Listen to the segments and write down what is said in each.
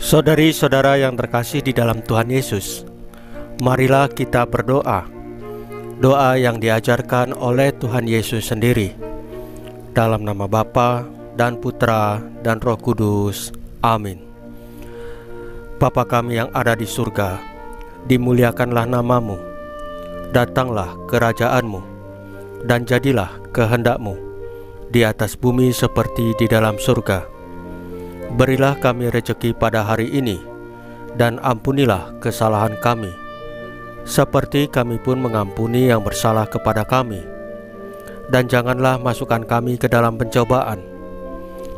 Saudari-saudara yang terkasih di dalam Tuhan Yesus, marilah kita berdoa. Doa yang diajarkan oleh Tuhan Yesus sendiri. Dalam nama Bapa dan Putra dan Roh Kudus. Amin. Bapa kami yang ada di surga, dimuliakanlah namamu. Datanglah kerajaan-Mu, dan jadilah kehendak-Mu di atas bumi seperti di dalam surga. Berilah kami rejeki pada hari ini, dan ampunilah kesalahan kami, seperti kami pun mengampuni yang bersalah kepada kami. Dan janganlah masukkan kami ke dalam pencobaan,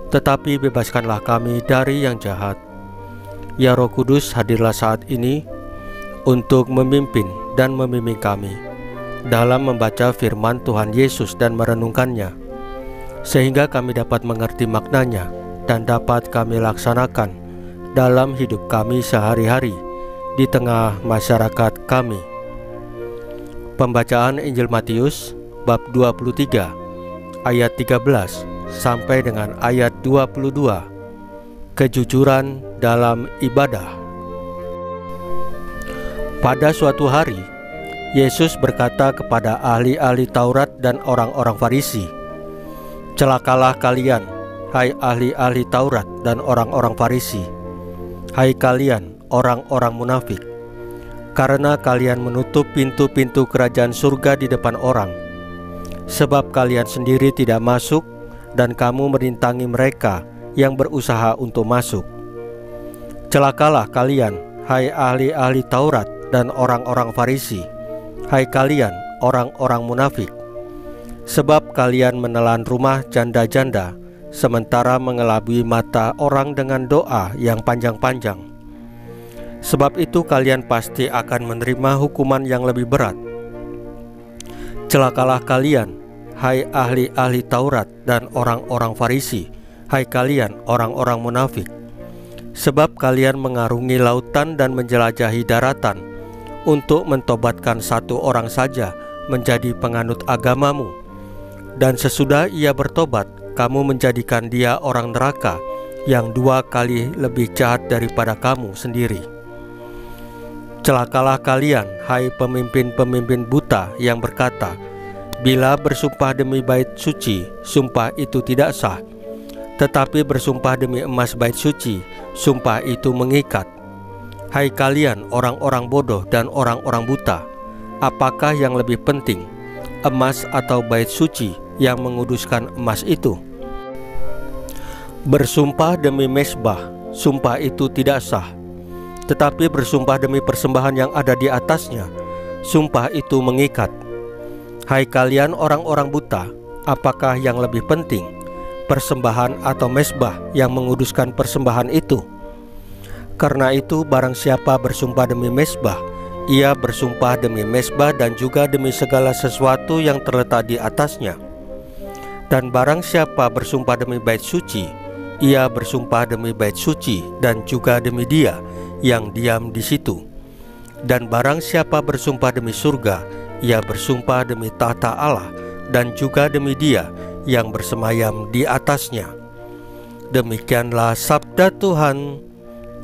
tetapi bebaskanlah kami dari yang jahat. Ya Roh Kudus, hadirlah saat ini untuk memimpin dan membimbing kami dalam membaca firman Tuhan Yesus dan merenungkannya, sehingga kami dapat mengerti maknanya dan dapat kami laksanakan dalam hidup kami sehari-hari di tengah masyarakat kami. Pembacaan Injil Matius bab 23 ayat 13 sampai dengan ayat 22. Kejujuran dalam ibadah. Pada suatu hari, Yesus berkata kepada ahli-ahli Taurat dan orang-orang Farisi, "Celakalah kalian, hai ahli-ahli Taurat dan orang-orang Farisi, hai kalian orang-orang munafik, karena kalian menutup pintu-pintu kerajaan surga di depan orang, sebab kalian sendiri tidak masuk dan kamu merintangi mereka yang berusaha untuk masuk. Celakalah kalian, hai ahli-ahli Taurat dan orang-orang Farisi, hai kalian orang-orang munafik, sebab kalian menelan rumah janda-janda sementara mengelabui mata orang dengan doa yang panjang-panjang. Sebab itu kalian pasti akan menerima hukuman yang lebih berat. Celakalah kalian, hai ahli-ahli Taurat dan orang-orang Farisi, hai kalian orang-orang munafik, sebab kalian mengarungi lautan dan menjelajahi daratan untuk mentobatkan satu orang saja menjadi penganut agamamu, dan sesudah ia bertobat, kamu menjadikan dia orang neraka yang 2 kali lebih jahat daripada kamu sendiri. Celakalah kalian, hai pemimpin-pemimpin buta yang berkata, bila bersumpah demi bait suci, sumpah itu tidak sah, tetapi bersumpah demi emas bait suci, sumpah itu mengikat. Hai kalian orang-orang bodoh dan orang-orang buta, apakah yang lebih penting, emas atau bait suci yang menguduskan emas itu? Bersumpah demi mezbah, sumpah itu tidak sah, tetapi bersumpah demi persembahan yang ada di atasnya, sumpah itu mengikat. Hai kalian orang-orang buta, apakah yang lebih penting, persembahan atau mezbah yang menguduskan persembahan itu? Karena itu barang siapa bersumpah demi mezbah, ia bersumpah demi mezbah dan juga demi segala sesuatu yang terletak di atasnya. Dan barang siapa bersumpah demi bait suci, ia bersumpah demi bait suci dan juga demi dia yang diam di situ. Dan barang siapa bersumpah demi surga, ia bersumpah demi tahta Allah dan juga demi dia yang bersemayam di atasnya." Demikianlah sabda Tuhan.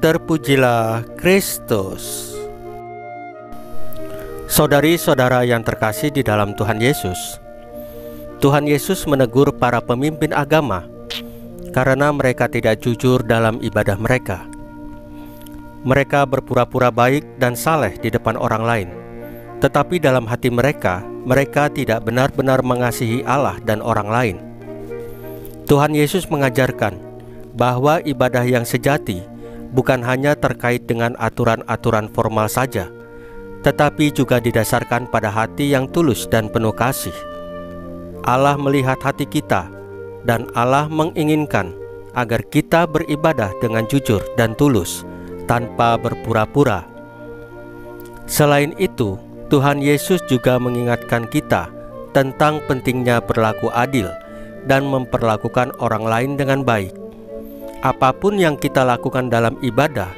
Terpujilah Kristus. Saudari-saudara yang terkasih di dalam Tuhan Yesus, Tuhan Yesus menegur para pemimpin agama karena mereka tidak jujur dalam ibadah mereka. Mereka berpura-pura baik dan saleh di depan orang lain, tetapi dalam hati mereka, mereka tidak benar-benar mengasihi Allah dan orang lain. Tuhan Yesus mengajarkan bahwa ibadah yang sejati bukan hanya terkait dengan aturan-aturan formal saja, tetapi juga didasarkan pada hati yang tulus dan penuh kasih. Allah melihat hati kita, dan Allah menginginkan agar kita beribadah dengan jujur dan tulus, tanpa berpura-pura. Selain itu, Tuhan Yesus juga mengingatkan kita tentang pentingnya berlaku adil dan memperlakukan orang lain dengan baik. Apapun yang kita lakukan dalam ibadah,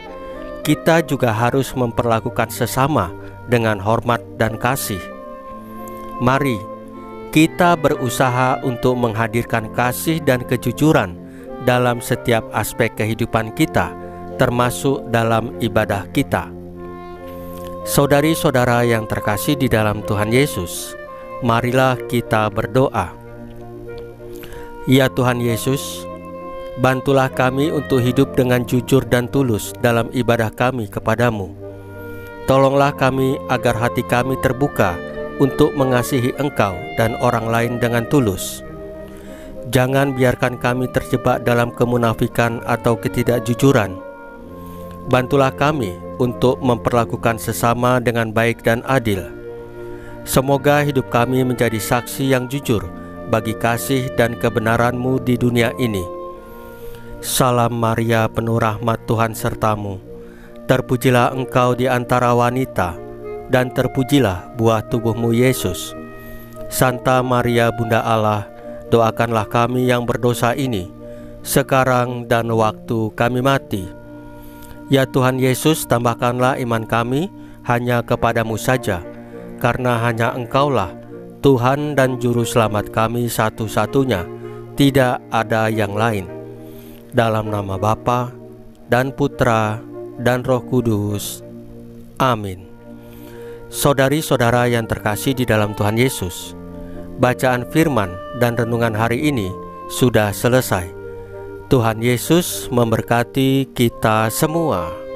kita juga harus memperlakukan sesama dengan hormat dan kasih. Mari kita berusaha untuk menghadirkan kasih dan kejujuran dalam setiap aspek kehidupan kita termasuk dalam ibadah kita. Saudari-saudara yang terkasih di dalam Tuhan Yesus, marilah kita berdoa. Ya Tuhan Yesus, bantulah kami untuk hidup dengan jujur dan tulus dalam ibadah kami kepadamu. Tolonglah kami agar hati kami terbuka untuk mengasihi Engkau dan orang lain dengan tulus. Jangan biarkan kami terjebak dalam kemunafikan atau ketidakjujuran. Bantulah kami untuk memperlakukan sesama dengan baik dan adil. Semoga hidup kami menjadi saksi yang jujur bagi kasih dan kebenaran-Mu di dunia ini. Salam Maria, penuh rahmat, Tuhan sertamu. Terpujilah Engkau di antara wanita, dan terpujilah buah tubuh-Mu Yesus. Santa Maria Bunda Allah, doakanlah kami yang berdosa ini, sekarang dan waktu kami mati. Ya Tuhan Yesus, tambahkanlah iman kami hanya kepadamu saja, karena hanya Engkaulah Tuhan dan Juru Selamat kami satu-satunya, tidak ada yang lain. Dalam nama Bapa dan Putra dan Roh Kudus. Amin. Saudari-saudara yang terkasih di dalam Tuhan Yesus, bacaan firman dan renungan hari ini sudah selesai. Tuhan Yesus memberkati kita semua.